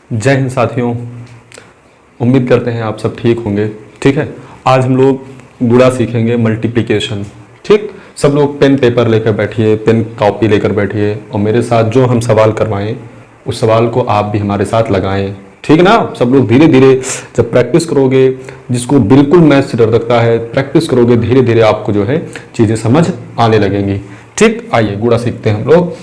जय हिंद साथियों, उम्मीद करते हैं आप सब ठीक होंगे। ठीक है, आज हम लोग गुणा सीखेंगे, मल्टीप्लिकेशन। ठीक, सब लोग पेन पेपर लेकर बैठिए, पेन कॉपी लेकर बैठिए और मेरे साथ जो हम सवाल करवाएं उस सवाल को आप भी हमारे साथ लगाएं। ठीक ना, सब लोग धीरे धीरे जब प्रैक्टिस करोगे, जिसको बिल्कुल मैथ्स से डर लगता है, प्रैक्टिस करोगे धीरे धीरे आपको जो है चीज़ें समझ आने लगेंगी। ठीक, आइए गुणा सीखते हैं हम लोग।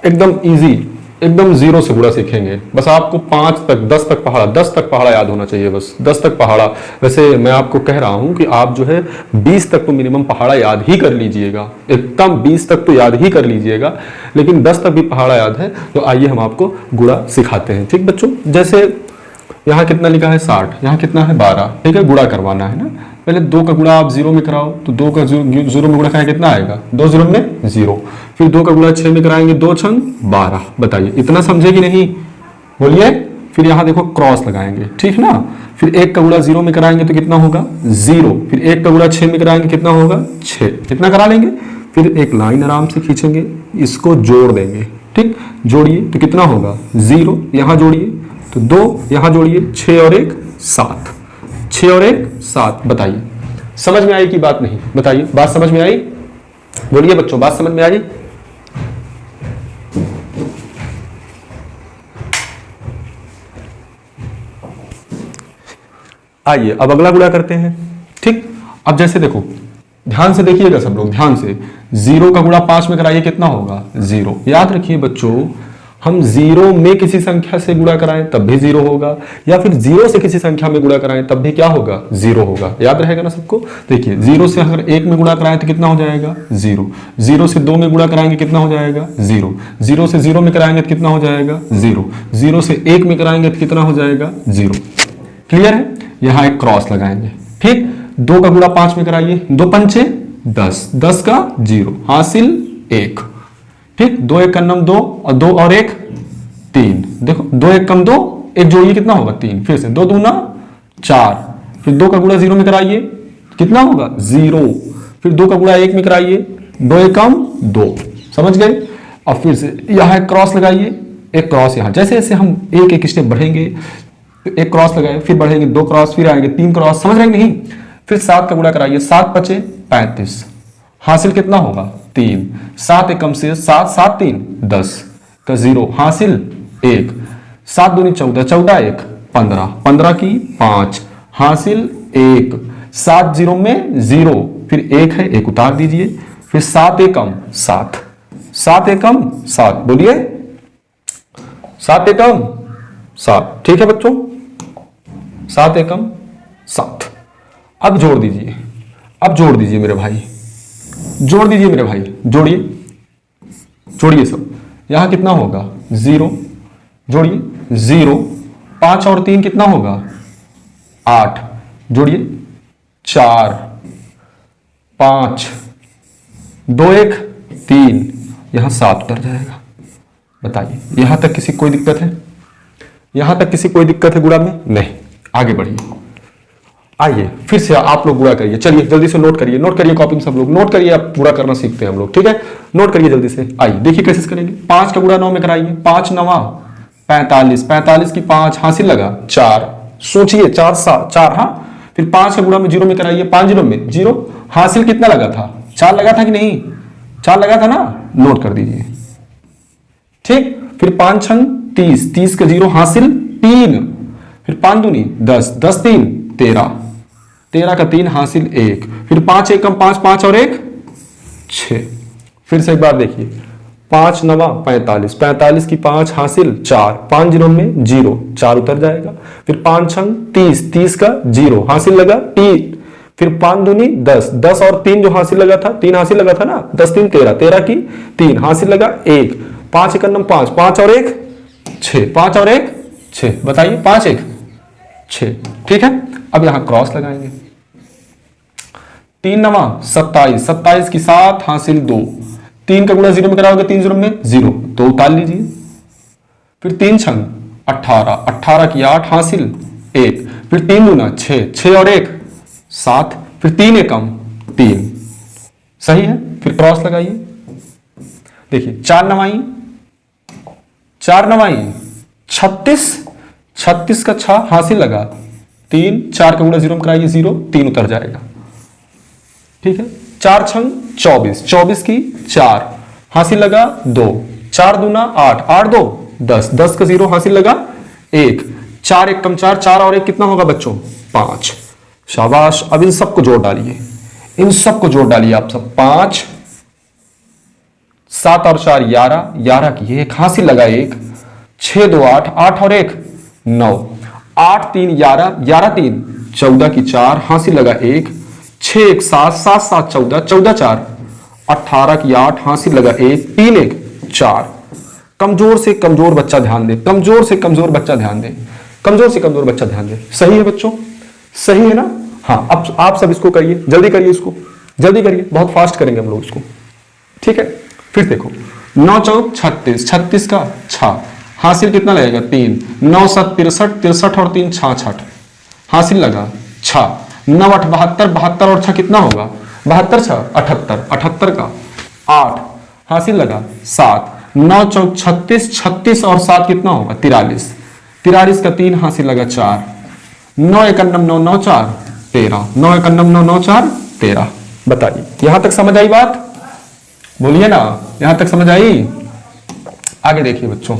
एकदम इजी, एकदम जीरो से गुणा सीखेंगे। बस आपको 5 तक 10 तक पहाड़ा 10 तक पहाड़ा याद होना चाहिए, बस 10 तक पहाड़ा। वैसे मैं आपको कह रहा हूं कि आप जो है 20 तक तो मिनिमम पहाड़ा याद ही कर लीजिएगा, एकदम 20 तक तो याद ही कर लीजिएगा, लेकिन 10 तक भी पहाड़ा याद है तो आइए हम आपको गुणा सिखाते हैं। ठीक बच्चों, जैसे यहाँ कितना लिखा है 60, यहाँ कितना है 12। ठीक है, गुणा करवाना है ना। पहले 2 का गुणा आप 0 में कराओ तो 2 का 0 में गुणा कराएंगे कितना आएगा, 2 0 में 0। फिर 2 का गुणा 6 में कराएंगे, 2 6 12। बताइए इतना समझे कि नहीं, बोलिए। फिर यहाँ देखो क्रॉस लगाएंगे, ठीक ना। फिर 1 का गुणा 0 में कराएंगे तो कितना होगा 0। फिर 1 का गुणा 6 में कराएंगे कितना होगा 6। कितना करा लेंगे, फिर एक लाइन आराम से खींचेंगे, इसको जोड़ देंगे। ठीक, जोड़िए तो कितना होगा 0, यहाँ जोड़िए तो 2, यहाँ जोड़िए 6 और 1 7, 6 और 1 7। बताइए समझ में आई कि बात नहीं, बताइए बात समझ में आई, बोलिए बच्चों बात समझ में आई। आइए अब अगला गुणा करते हैं। ठीक, अब जैसे देखो ध्यान से देखिएगा सब लोग, ध्यान से। 0 का गुणा 5 में कराइए कितना होगा 0। याद रखिए बच्चों, हम 0 में किसी संख्या से गुणा कराएं तब भी 0 होगा, या फिर 0 से किसी संख्या में गुणा कराएं तब भी क्या होगा 0 होगा। याद रहेगा ना सबको। देखिए 0 से अगर 1 में गुणा कराएं तो कितना हो जाएगा 0। 0 से 2 में गुणा कराएंगे कितना हो जाएगा 0। 0 से 0 में कराएंगे तो कितना हो जाएगा 0। 0 से 1 में कराएंगे तो कितना हो जाएगा 0। क्लियर है, यहाँ एक क्रॉस लगाएंगे। ठीक, 2 का गुणा 5 में कराइए, 2 पंचे 10, 10 का 0 हासिल 1। ठीक, 2 1 का नम 2 और 2 और 1 3। देखो 2 1 कम 2, 1 जोड़िए कितना होगा 3। फिर से 2 दूना 4। फिर 2 का गुणा 0 में कराइए कितना होगा 0। फिर 2 का गुणा 1 में कराइए, 2 1 कम 2। समझ गए। और फिर से यहाँ एक क्रॉस लगाइए, एक क्रॉस यहाँ। जैसे जैसे हम एक एक स्टेप बढ़ेंगे, एक क्रॉस लगाए, फिर बढ़ेंगे 2 क्रॉस, फिर आएंगे 3 क्रॉस। समझ रहे नहीं। फिर 7 का गुणा कराइए, 7 5 35 हासिल कितना होगा 3। 7 एकम से 7 7 3 10 का 0 हासिल 1। 7 दूनी 14, 14 1 15, 15 की 5 हासिल 1। 7 0 में 0, फिर 1 है 1 उतार दीजिए। फिर 7 एकम 7, 7 एकम 7। बोलिए 7 एकम 7। ठीक है बच्चों, 7 एकम 7। अब जोड़ दीजिए, अब जोड़ दीजिए मेरे भाई, जोड़ दीजिए मेरे भाई, जोड़िए जोड़िए सब। यहां कितना होगा 0, जोड़िए 0। 5 और 3 कितना होगा 8, जोड़िए 4 5 2 1 3, यहां 7 उतर जाएगा। बताइए यहां तक किसी कोई दिक्कत है, यहां तक किसी कोई दिक्कत है गुणा में नहीं। आगे बढ़िए, आइए फिर से आप लोग गुणा करिए। चलिए जल्दी से नोट करिए, नोट करिए कॉपी में सब लोग नोट करिए। आप गुणा करना सीखते हैं हम लोग, ठीक है। नोट करिए जल्दी से। आइए देखिए कैसे करेंगे। 5 का गुणा 9 में कराइए, 5 9 45, 45 की 5 हासिल लगा 4। सोचिए 4 4 हाँ। फिर 5 का गुणा में 0 में कराइए, 5 0 में 0 हासिल कितना लगा था 4 लगा था कि नहीं, 4 लगा था ना। नोट कर दीजिए। ठीक, फिर 5 6 30, 30 का 0 हासिल 3। फिर 5 दूनी 10, 10 3 13, 13 का 3 हासिल 1। फिर 5 1 कम 5, 5 और 1 6। फिर से एक बार देखिए, 5 9 45, 45 की 5 हासिल 4। 5 0 में 0, 4 उतर जाएगा। फिर 5 6 30, 30 का 0 हासिल लगा 3। फिर 5 दूनी 10, 10 और 3 जो हासिल लगा था, 3 हासिल लगा था ना, 10 3 13, 13 की 3 हासिल लगा 1। 5 1 5, 5 और 1 6, 5 और 1 6। बताइए 5 1 6। ठीक है, अब यहां क्रॉस लगाएंगे। 3 9 27, 27 की 7 हासिल 2। 3 का गुणा 0 में कराओगे, 3 0 में 0, तो उतार लीजिए। फिर 3 6 18, 18 की 8 हासिल 1। फिर 3 दूना 6, 6 और 1 7। फिर 3 एकम 3। सही है। फिर क्रॉस लगाइए। देखिए 4 9 4 9 36, 36 का 6 हासिल लगा 3, 4 का गुणा 0 में कराइए 0, 3 उतर जाएगा। ठीक है, 4 छंग 24, 24 की 4 हासिल लगा 2, 4 दूना 8, 8 2 10, 10 का 0 हासिल लगा 1, 4 1 कम 4, 4 और 1 कितना होगा बच्चों 5। शाबाश। अब इन सबको जोड़ डालिए, इन सबको जोड़ डालिए आप सब। 5 7 और 4 11, 11 की 1 हासिल लगा 1, 6 2 8, 8 और 1 9, 8 3 11, 11 3 14 की 4 हासिल लगा 1, 6 1 7, 7 7 14, 14 4 18 की 8 हासिल लगा 1, 3 1 4। कमजोर से कमजोर बच्चा ध्यान दे, कमजोर से कमजोर बच्चा ध्यान दे, कमजोर से कमजोर बच्चा ध्यान दे। सही है बच्चों, सही है ना? हाँ, अब आप सब इसको करिए, जल्दी करिए, इसको जल्दी करिए, बहुत फास्ट करेंगे हम लोग इसको। ठीक है, फिर देखो 9 चौक 36, 36 का 6 हासिल कितना लगेगा 3, 9 7 63, 63 और 3 66 हासिल लगा 6, 9 8 72, 72 और 6 कितना होगा 72 6 78, 78 का 8 हासिल लगा 7, 9 चौक 36, 36 और 7 कितना होगा 43, 43 का 3 हासिल लगा 4, 9 1 9 9 4 13, 9 1 9 9 4 13। बताइए यहां तक समझ आई बात? बोलिए ना, यहां तक समझ आई? आगे देखिए बच्चों,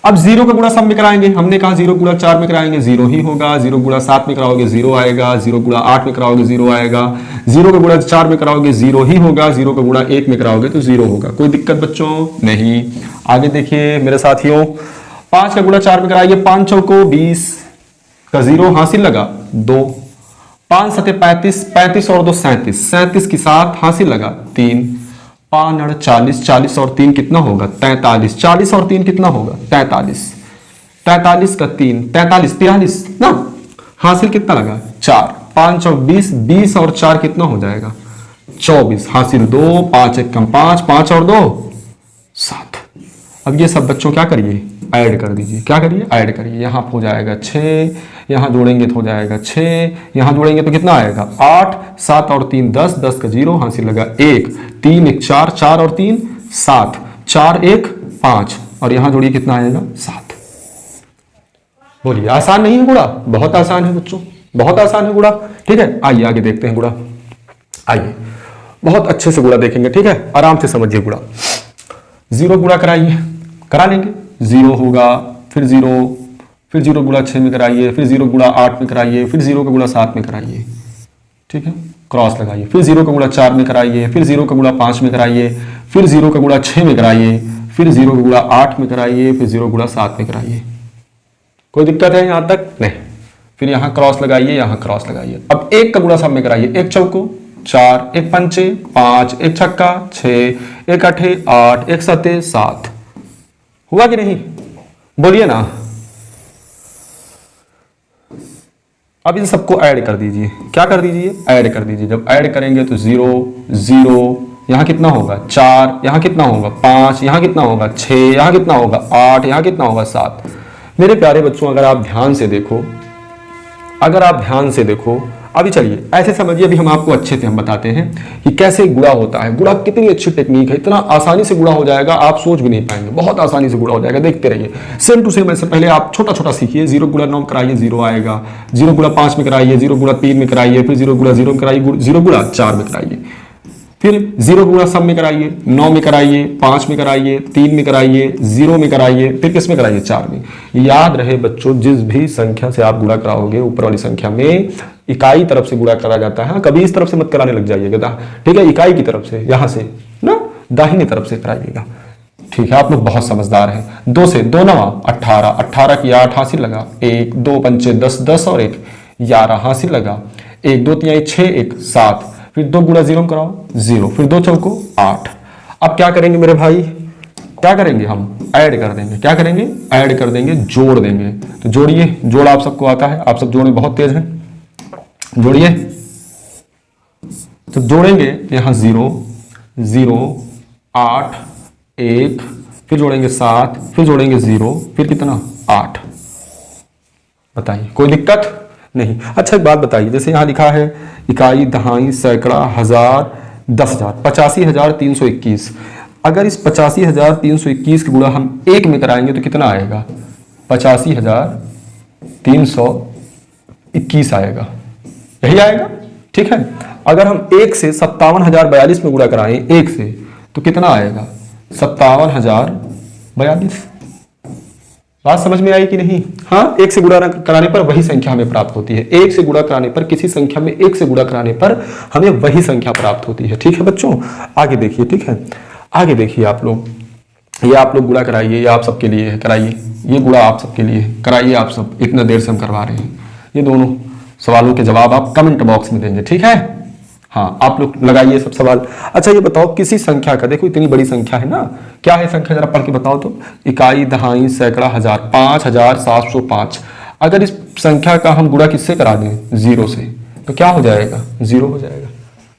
अब 0 का गुणा सब में कराएंगे। हमने कहा 0 गुणा 4 में कराएंगे 0 ही होगा, 0 गुणा 7 में कराओगे 0 आएगा, 0 गुणा 8 में कराओगे 0 आएगा, 0 का गुणा 4 में कराओगे 0 ही होगा, 0 का गुणा 1 में कराओगे तो 0 होगा। कोई दिक्कत बच्चों नहीं। आगे देखिए मेरे साथियों, 5 का गुणा 4 में कराइए, 5 चौको 20 का 0 हासिल लगा 2, 5 7 35, 35 और 2 37, 37 की 7 हासिल लगा 3, 5 8 40, 40 और 3 कितना होगा 43, 40 और 3 कितना होगा 43, 43 का 3 43, 43 ना हासिल कितना लगा 4, 5 और 20, 20 और 4 कितना हो जाएगा 24 हासिल 2, 5 1 कम 5, 5 और 2 7। अब ये सब बच्चों क्या करिए ऐड कर दीजिए, क्या करिए ऐड करिए। यहाँ हो जाएगा 6, यहाँ जोड़ेंगे तो हो जाएगा 6, यहाँ जोड़ेंगे तो कितना आएगा 8, 7 और 3 10, 10 का 0 हासिल लगा 1, 3 1 4, 4 और 3 7, 4 1 5 और यहाँ जोड़िए कितना आएगा 7। बोलिए आसान नहीं है गुणा? बहुत आसान है बच्चों, बहुत आसान है गुणा। ठीक है, आइए आगे देखते हैं गुणा। आइए बहुत अच्छे से गुणा देखेंगे। ठीक है, आराम से समझिए गुणा। 0 गुणा कराइए, करा लेंगे 0 होगा, फिर 0 गुणा 6 में कराइए, फिर 0 गुणा 8 में कराइए, फिर 0 का गुणा 7 में कराइए। ठीक है, क्रॉस लगाइए, फिर 0 का गुणा 4 में कराइए, फिर 0 का गुणा 5 में कराइए, फिर 0 का गुणा 6 में कराइए, फिर 0 का गुणा 8 में कराइए, फिर 0 गुणा 7 में कराइए। कोई दिक्कत है यहां तक? नहीं। फिर यहां क्रॉस लगाइए, यहां क्रॉस लगाइए। अब 1 का गुणा सब में कराइए, 1 चौको 4, 1 पंचे 5, 1 छक्का 6, 1 अठे 8, 1 सते 7। हुआ कि नहीं? बोलिए ना। अब इन सबको ऐड कर दीजिए। क्या कर दीजिए? ऐड कर दीजिए। जब ऐड करेंगे तो 0 0 यहां कितना होगा 4, यहां कितना होगा 5, यहां कितना होगा 6, यहां कितना होगा 8, यहां कितना होगा 7। मेरे प्यारे बच्चों, अगर आप ध्यान से देखो, अगर आप ध्यान से देखो, अभी चलिए ऐसे समझिए, अभी हम आपको अच्छे से हम बताते हैं कि कैसे गुणा होता है। गुणा कितनी अच्छी टेक्निक है, इतना आसानी से गुणा हो जाएगा आप सोच भी नहीं पाएंगे, बहुत आसानी से गुणा हो जाएगा। देखते रहिए, सेम टू सेम। ऐसे पहले आप छोटा छोटा सीखिए। 0 गुणा 9 कराइए 0 आएगा, 0 गुणा 5 में कराइए, 0 गुणा 3 में कराइए, फिर 0 गुणा 0 में कराइए, 0 गुणा 4 में कराइए, फिर 0 गुणा सब में कराइए, 9 में कराइए, 5 में कराइए, 3 में कराइए, 0 में कराइए, फिर किस में कराइए 4 में। याद रहे बच्चों, जिस भी संख्या से आप गुणा कराओगे ऊपर वाली संख्या में इकाई तरफ से गुणा करा जाता है। कभी इस तरफ से मत कराने लग जाइएगा, ठीक है, इकाई की तरफ से, यहां से ना दाहिनी तरफ से कराइएगा। ठीक है, आप लोग बहुत समझदार हैं। 2 से 2 9 18, 18 की 8 हासिल लगा 1, 2 पंचे 10, 10 और 1 11 हासिल लगा 1, 2 3 6 1 7, फिर 2 गुणा 0 कराओ 0, फिर 2 चौको 8। अब क्या करेंगे मेरे भाई? क्या करेंगे? हम ऐड कर देंगे। क्या करेंगे? ऐड कर देंगे, जोड़ देंगे। तो जोड़िए, जोड़ आप सबको आता है, आप सब जोड़ने बहुत तेज हैं, जोड़िए। तो जोड़ेंगे यहां 0 0 8 1, फिर जोड़ेंगे 7, फिर जोड़ेंगे 0, फिर कितना 8। बताइए कोई दिक्कत नहीं? अच्छा एक बात बताइए, जैसे यहां लिखा है इकाई, दहाई, सैकड़ा, हजार, 10,000, 85,321। अगर इस 85,321 का गुणा हम 1 में कराएंगे तो कितना आएगा? 85,321 आएगा, यही आएगा। ठीक है, अगर हम 1 से 57,042 में गुणा कराएं 1 से तो कितना आएगा? 57,042। बात समझ में आई कि नहीं? हाँ, 1 से गुणा कराने पर वही संख्या हमें प्राप्त होती है। 1 से गुणा कराने पर, किसी संख्या में 1 से गुणा कराने पर हमें वही संख्या प्राप्त होती है। ठीक है बच्चों, आगे देखिए। ठीक है, आगे देखिए आप लोग, ये आप लोग गुणा कराइए, ये आप सबके लिए है, कराइए। ये गुणा आप सबके लिए है, कराइए आप सब। इतना देर से हम करवा रहे हैं। ये दोनों सवालों के जवाब आप कमेंट बॉक्स में देंगे। ठीक है, हाँ, आप लोग लगाइए सब सवाल। अच्छा ये बताओ, किसी संख्या का, देखो इतनी बड़ी संख्या है ना, क्या है संख्या जरा पढ़ के बताओ तो। इकाई, दहाई, सैकड़ा, हजार, 5,705। अगर इस संख्या का हम गुणा किससे करा दें? 0 से, तो क्या हो जाएगा? 0 हो जाएगा।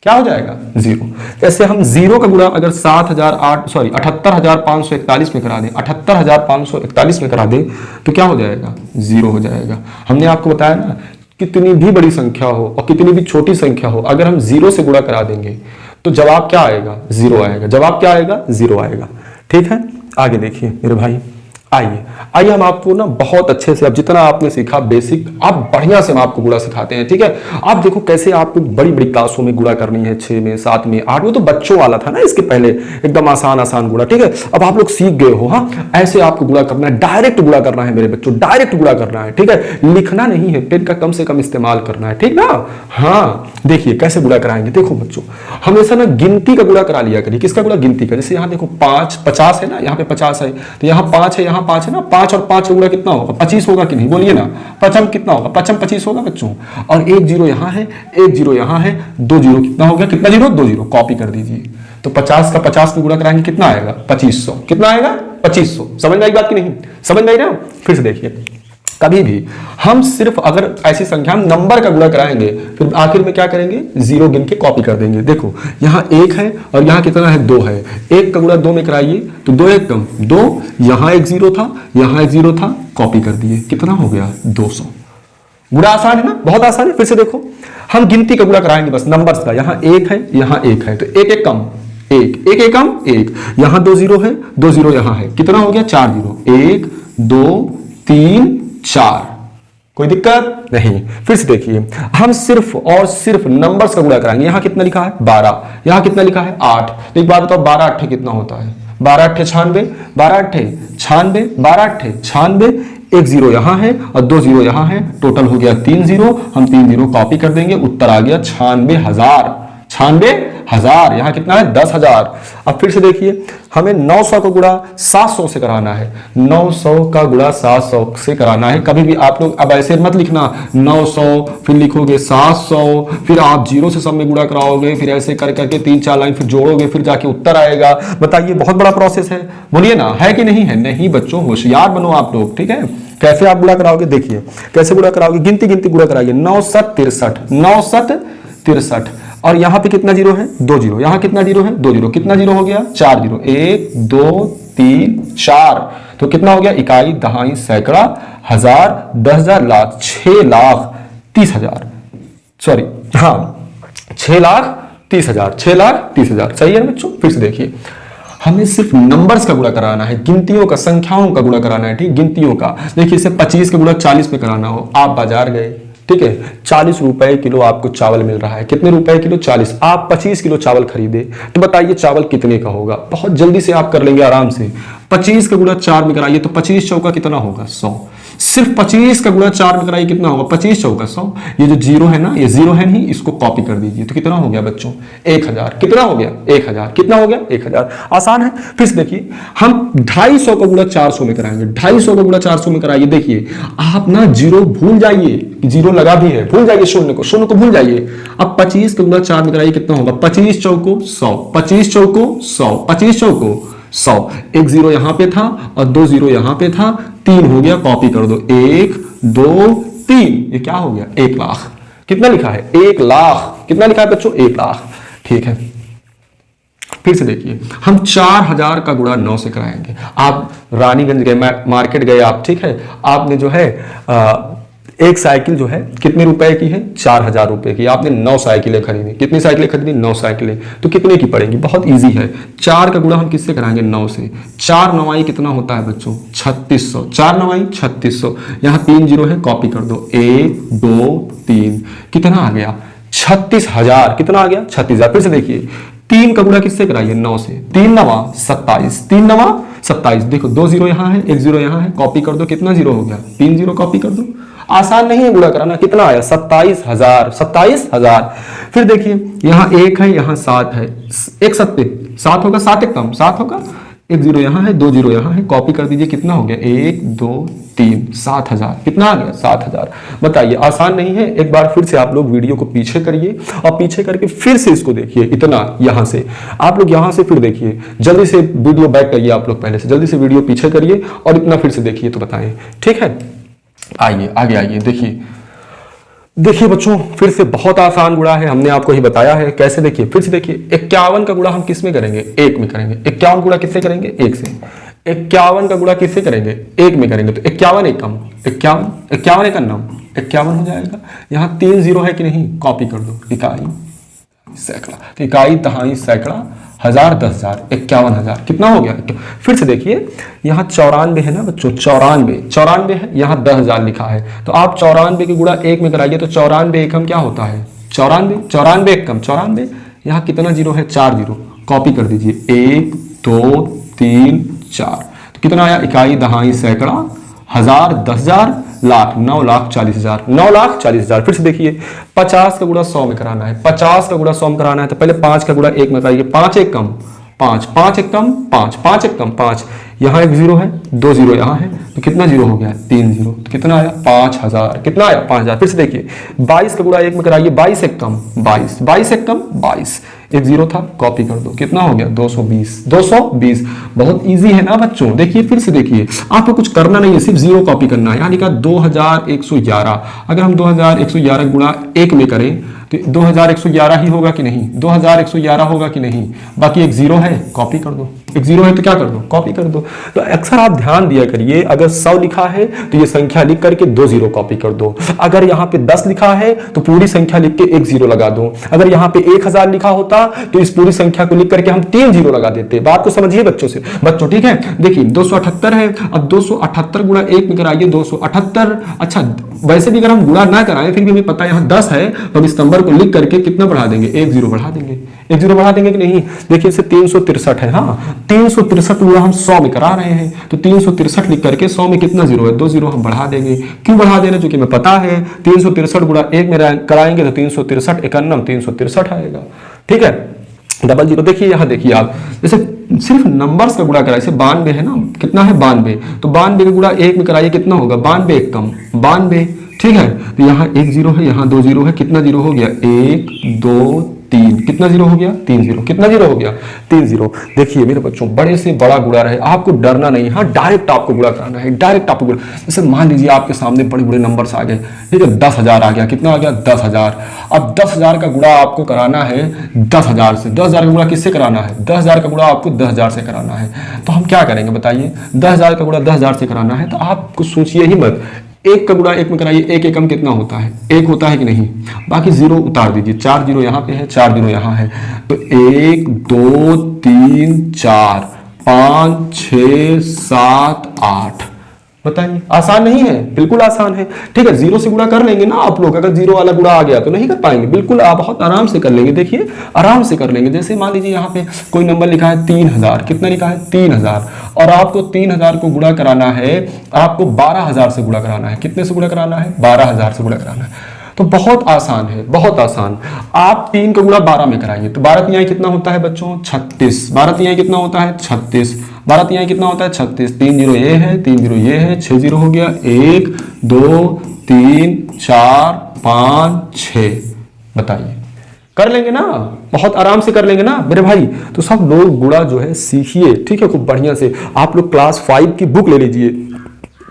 क्या हो जाएगा? 0। ऐसे हम 0 का गुणा अगर 78,541 में करा दें, 78,541 में करा दें तो क्या हो जाएगा? 0 हो जाएगा। हमने आपको बताया ना, कितनी भी बड़ी संख्या हो और कितनी भी छोटी संख्या हो, अगर हम 0 से गुणा करा देंगे तो जवाब क्या आएगा? 0 आएगा। जवाब क्या आएगा? 0 आएगा। ठीक है, आगे देखिए मेरे भाई। आइए हम आपको ना बहुत अच्छे से, अब जितना आपने सीखा बेसिक, आप बढ़िया से हम आपको गुणा सिखाते हैं। ठीक है, आप देखो कैसे आपको बड़ी बड़ी क्लासों में गुणा करनी है, 6 में, 7 में, 8 में, तो बच्चों वाला था ना इसके पहले, एकदम आसान गुणा। ठीक है, अब आप लोग सीख गए हो। हाँ, ऐसे आपको गुणा करना है, डायरेक्ट गुणा करना है मेरे बच्चों, डायरेक्ट गुणा करना है। ठीक है, लिखना नहीं है, पेन का कम से कम इस्तेमाल करना है। ठीक ना? हाँ, देखिए कैसे गुणा कराएंगे। देखो बच्चों, हमेशा ना गिनती का गुणा करा लिया करिए। किसका गुणा? गिनती का। जैसे यहाँ देखो 50 है ना, यहाँ पे 50 है, तो यहाँ 5 है, यहाँ 5 है ना, 5 और 5 का गुणा कितना होगा? 25 होगा कि नहीं? बोलिए ना, 5 कितना होगा? 5 25 होगा बच्चों। और 1 0 यहाँ है, 1 0 यहाँ है, 2 0 कितना हो गया? कितना 0? 2 0। कॉपी कर दीजिए। तो 50 का 50 में गुणा कराएंगे कितना आएगा? 2500। कितना आएगा? 2500। समझ में आई बात कि नहीं? समझ में आई ना? फिर से देखिए, कभी भी हम सिर्फ अगर ऐसी संख्या, हम नंबर का गुणा कराएंगे, फिर आखिर में क्या करेंगे? 0 गिन के कॉपी कर देंगे। देखो यहाँ 1 है और यहाँ कितना है? 2 है। 1 का गुणा 2 में कराइए तो 2 1 कम 2, यहाँ 1 0 था, यहाँ 1 0 था, कॉपी कर दिए। कितना हो गया? 200। गुणा आसान है ना? बहुत आसान है। फिर से देखो, हम गिनती का गुणा कराएंगे बस नंबर्स का। यहाँ 1 है, यहाँ 1 है, तो 1 1 कम 1, 1 1 कम 1, यहाँ 2 0 है, 2 0 यहाँ है, कितना हो गया? 4 0। 1 2 3 4। कोई दिक्कत नहीं। फिर से देखिए, हम सिर्फ और सिर्फ नंबर्स का गुणा कराएंगे। यहां कितना लिखा है? 12। यहां कितना लिखा है? 8। तो एक बात बताओ, 12 8 कितना होता है? 12 8 96, 12 8 96, 12 8 96। 1 0 यहां है और 2 0 यहां है, टोटल हो गया 3 0। हम 3 0 कॉपी कर देंगे, उत्तर आ गया 96,000। 96,000। यहाँ कितना है? 10,000। अब फिर से देखिए, हमें 900 का गुणा 700 से कराना है। 900 का गुणा 700 से कराना है। कभी भी आप लोग अब ऐसे मत लिखना 900 फिर लिखोगे 700, फिर आप 0 से सब में गुणा कराओगे, फिर ऐसे कर करके 3-4 लाइन फिर जोड़ोगे, फिर जाके उत्तर आएगा। बताइए, बहुत बड़ा प्रोसेस है। बोलिए ना, है कि नहीं है? नहीं बच्चों, होशियार बनो आप लोग। ठीक है, कैसे आप गुणा कराओगे? देखिए कैसे गुणा कराओगे। गिनती गुणा कराइए। 9 7 63, 9 7 63। और यहां पे कितना 0 है? 2 0। यहां कितना 0 है? 2 0। कितना 0 हो गया? 4 0। 1 2 3 4। तो कितना हो गया? इकाई, दहाई, सैकड़ा, हजार, 10,000, लाख, 6,30,000। सॉरी, हाँ, 6,30,000। 6,30,000 सही है बच्चों। फिर से देखिए, हमें सिर्फ नंबर्स का गुणा कराना है, गिनतियों का, संख्याओं का गुणा कराना है। ठीक, गिनतियों का। देखिए, इसे 25 का गुणा 40 में कराना हो, आप बाजार गए, ठीक है, 40 रुपए किलो आपको चावल मिल रहा है। कितने रुपए किलो? 40। आप 25 किलो चावल खरीदे, तो बताइए चावल कितने का होगा? बहुत जल्दी से आप कर लेंगे आराम से। 25 का गुणा 4 में कराइए तो 25 चौका कितना होगा? 100। सिर्फ 25 का गुणा 4 में कराइए, कितना होगा? 25 चौका 100। ये जो 0 है ना, ये 0 है नहीं, इसको कॉपी कर दीजिए। तो कितना हो गया बच्चों? 1000। कितना हो गया? 1000। कितना हो गया? 1000। आसान है। फिर से देखिए, हम 250 का गुणा 400 में कराएंगे। 250 का गुणा 400 में कराइए। देखिए, आप ना 0 भूल जाइए, 0 लगा भी है, भूल जाइए शून्य को भूल जाइए। अब 25 का गुणा 4 में कराइए, कितना होगा? 25 चौको 100, 25 चौको 100, 25 चौको 100। 1 0 यहां पे था और 2 0 यहां पे था, 3 हो गया, कॉपी कर दो। 1 2 3, ये क्या हो गया? 1 लाख। कितना लिखा है? 1 लाख। कितना लिखा है बच्चों? 1 लाख। ठीक है, फिर से देखिए, हम 4000 का गुणा 9 से कराएंगे। आप रानीगंज गए, मार्केट गए आप, ठीक है, आपने जो है एक साइकिल जो है कितने रुपए की है? 4000 रुपए की। आपने 9 साइकिलें खरीदी। कितनी साइकिलें खरीदी? 9 साइकिलें। तो कितने की पड़ेगी? बहुत इजी है। 4 का गुणा हम किससे कराएंगे? 9 से। 4 9 कितना होता है बच्चों? 3600। 4 9 3600। यहाँ 3 जीरो है, कॉपी कर दो। 1 2 3 कितना आ गया? 36,000। कितना आ गया? 36,000। फिर से देखिए 3 का गुणा किससे कराइए? 9 से। 3 9 27। 3 9 27। देखो 2 जीरो यहाँ है, 1 जीरो यहाँ है, कॉपी कर दो। कितना जीरो हो गया? 3 जीरो, कॉपी कर दो। आसान नहीं है गुणा कराना। कितना आया? 27,000। 27,000। फिर देखिए यहाँ 1 है, यहाँ 7 है। एक 7 होगा, 7 एक कम 7 होगा। 1 जीरो यहाँ है, 2 जीरो यहाँ है, कॉपी कर दीजिए। कितना हो गया? 1 2 3 7,000। कितना आ गया? 7,000। बताइए आसान नहीं है? एक बार फिर से आप लोग वीडियो को पीछे करिए और पीछे करके फिर से इसको देखिए। इतना यहाँ से आप लोग यहाँ से फिर देखिए। जल्दी से वीडियो बैक करिए आप लोग, पहले से जल्दी से वीडियो पीछे करिए और इतना फिर से देखिए तो बताएं। ठीक है, आइए आगे आइए। देखिए बच्चों फिर से बहुत आसान गुणा है, हमने आपको ही बताया है कैसे। देखिए फिर से देखिए 51 का गुणा हम किस में करेंगे? 1 में करेंगे। 51 गुणा किससे करेंगे? 1 से। 51 का गुणा किससे करेंगे? 1 में करेंगे। तो 51 एक कम 51 एक अन्नम 51 हो जाएगा। यहाँ 3 जीरो है कि नहीं? कॉपी कर दो। इकाई सैकड़ा, तो इकाई दहाई सैकड़ा हजार 10,000 51,000। कितना हो गया? फिर से देखिए यहाँ 94 है ना बच्चों, 94 है, यहाँ 10,000 लिखा है। तो आप 94 की गुणा 1 में कराइए तो 94 एकम क्या होता है? 94 एक कम 94। यहाँ कितना जीरो है? 4 जीरो, कॉपी कर दीजिए। 1 2 3 4। तो कितना आया? इकाई दहाई सैकड़ा हजार 10,000 लाख 9,40,000 9,40,000। फिर से देखिए 50 का गुणा 100 में कराना है। 50 का गुणा 100 में कराना है तो पहले 5 का गुणा 1 में कराइए। 5 एक कम 5 5 एक कम 5 5 एक कम 5। यहाँ 1 जीरो है, 2 जीरो यहाँ है, तो कितना जीरो हो गया? 3 जीरो। तो कितना आया? 5,000। कितना आया? 5,000। फिर से देखिए 22 का गुणा 1 में कराइए। 22 एक कम 22 22 एक कम 22। 1 जीरो था, कॉपी कर दो। कितना हो गया? 220। बहुत इजी है ना बच्चों। देखिए फिर से देखिए, आपको कुछ करना नहीं है, सिर्फ जीरो कॉपी करना है। यानी का 2111। अगर हम 2111 गुणा 1 में करें तो 2111 ही होगा कि नहीं? 2111 होगा कि नहीं? बाकी 1 जीरो है, कॉपी कर दो। 1 जीरो है तो क्या कर दो? कॉपी कर दो। तो अक्सर आप ध्यान दिया करिए, अगर 100 लिखा है तो ये संख्या लिख करके 2 जीरो कॉपी कर दो। अगर यहाँ पे 10 लिखा है तो पूरी संख्या लिख के 1 जीरो लगा दो। अगर यहाँ पे 1000 लिखा होता तो इस पूरी संख्या को लिख करके हम 3 जीरो लगा देते। बात को समझिए बच्चों, ठीक है। देखिए 278 है, अब 278 गुणा 1 में कराइए 278। अच्छा वैसे भी अगर हम गुणा ना कराएं फिर भी हमें पता है यहाँ 10 है, तो हम इस नंबर को लिख करके कितना बढ़ा देंगे? 1 जीरो बढ़ा देंगे। 1 जीरो बढ़ा देंगे कि नहीं? देखिए इसे 363 है। हाँ 363 गुणा हम 100 में करा रहे हैं, तो 363 लिख करके 100 में कितना जीरो है? 2 जीरो हम बढ़ा देंगे। क्यों बढ़ा देना? क्योंकि हमें पता है 363 गुणा 1 में कराएंगे तो 363 51 363 आएगा। ठीक है, डबल जीरो। देखिए यहाँ देखिए आप जैसे सिर्फ नंबर्स का गुणा कराइए। जैसे 92 है ना, कितना है? 92। तो 92 का गुणा 1 में कराइए, कितना होगा? 92 एक कम 92। ठीक है, तो यहाँ 1 जीरो है, यहाँ 2 जीरो है। कितना जीरो हो गया? 1 2 3। कितना जीरो हो गया? 3 जीरो। कितना जीरो हो गया? 3 जीरो। देखिए मेरे बच्चों बड़े से बड़ा गुणा रहे, आपको डरना नहीं। हाँ डायरेक्ट आपको गुणा कराना है, डायरेक्ट आपको गुणा। जैसे मान लीजिए आपके सामने बड़े बड़े नंबर्स आ गए, ठीक है, 10,000 आ गया। कितना आ गया? 10,000। अब 10,000 का गुणा आपको कराना है 10,000 से। 10,000 का गुणा किससे कराना है? 10,000 का गुणा आपको 10,000 से कराना है। तो हम क्या करेंगे बताइए? 10,000 का गुणा 10,000 से कराना है तो आप कुछ सोचिए ही मत। 1 का गुणा 1 में कराइए। 1 एकम कितना होता है? 1 होता है कि नहीं? बाकी जीरो उतार दीजिए। 4 जीरो यहाँ पे है, 4 जीरो यहाँ है, तो 1 2 3 4 5 6 7 8। बताइए आसान नहीं है? बिल्कुल आसान है। ठीक है, जीरो से गुणा कर लेंगे ना आप लोग। अगर जीरो वाला गुणा आ गया तो नहीं कर पाएंगे? बिल्कुल आप बहुत आराम से कर लेंगे। देखिए आराम से कर लेंगे। जैसे मान लीजिए यहाँ पे कोई नंबर लिखा है 3000। कितना लिखा है? 3000। और आपको 3000 को गुणा कराना है, आपको 12,000 से गुणा कराना है। कितने से गुणा कराना है? 12,000 से गुणा कराना है। तो बहुत आसान है, बहुत आसान। आप 3 का गुणा 12 में कराइए तो 12 तिहाई कितना होता है बच्चों? 36। 12 तिहाई कितना होता है? 36। 12 तिहाई कितना होता है? 36। 3 जीरो ये है, 3 जीरो ये है, 6 जीरो हो गया। 1 2 3 4 5 6। बताइए कर लेंगे ना? बहुत आराम से कर लेंगे ना मेरे भाई। तो सब लोग गुणा जो है सीखिए, ठीक है, खूब बढ़िया से। आप लोग क्लास 5 की बुक ले लीजिए,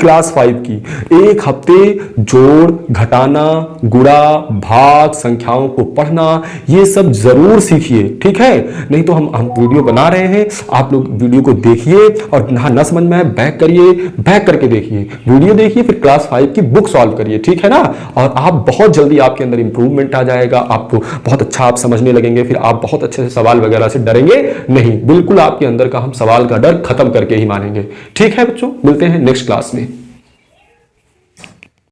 क्लास 5 की। एक हफ्ते जोड़, घटाना, गुणा, भाग, संख्याओं को पढ़ना, ये सब जरूर सीखिए, ठीक है। नहीं तो हम वीडियो बना रहे हैं, आप लोग वीडियो को देखिए और न समझ में आए बैक करिए, बैक करके देखिए, वीडियो देखिए, फिर क्लास 5 की बुक सॉल्व करिए, ठीक है ना। और आप बहुत जल्दी, आपके अंदर इंप्रूवमेंट आ जाएगा, आपको बहुत अच्छा आप समझने लगेंगे, फिर आप बहुत अच्छे से सवाल वगैरह से डरेंगे नहीं, बिल्कुल आपके अंदर का हम सवाल का डर खत्म करके ही मानेंगे। ठीक है बच्चों, मिलते हैं नेक्स्ट क्लास में।